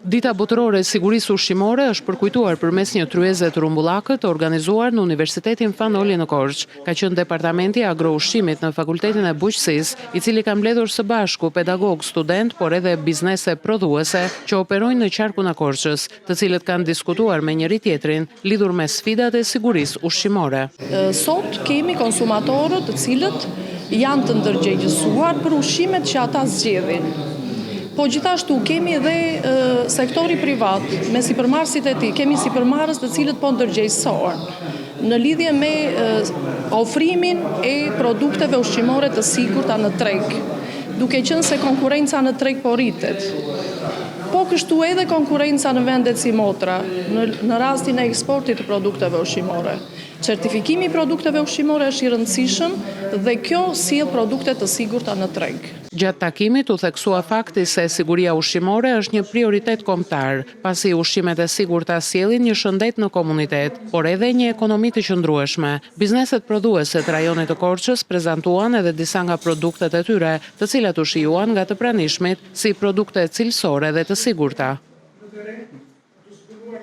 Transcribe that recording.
Dita botërore e sigurisë ushqimore është përkujtuar përmes një tryeze të rumbullakët të organizuar në Universitetin Fanoli në Korçë. Ka qenë Departamenti Agro-ushqimit në Fakultetin e Bujqësisë, i cili ka mbledhur së bashku pedagog, student, por edhe biznese prodhuese që operojnë në qarkun e Korçës, të cilët kanë diskutuar me njëri tjetrin lidhur me sfidat e sigurisë ushqimore. Sot kemi konsumatorët të cilët janë të ndërgjegjësuar për ushqimet që ata zgjedhin. Po gjithashtu kemi edhe sektori privat me sipërmarrësit e tij, kemi sipërmarrës të cilët po ndërgjegjësohen në lidhje me ofrimin e produkteve ushqimore të sigurta në treg, duke qenë se konkurenca në treg po rritet. Po kështu edhe konkurenca në vendet si motra, në rastin e eksportit të produkteve ushqimore. Certifikimi i produkteve ushqimore është i rëndësishëm dhe kjo sjell produkte të sigurta në treg. Gjatë takimit u theksua fakti se siguria ushqimore është një prioritet kombëtar, pasi ushqimet e sigurta sjellin një shëndet në komunitet, por edhe një ekonomi të qëndrueshme. Bizneset prodhuese të rajonit të Korçës prezantuan edhe disa nga produktet e tyre, të cilat u shijuan nga të pranishmit si produkte cilësore dhe të sigurta.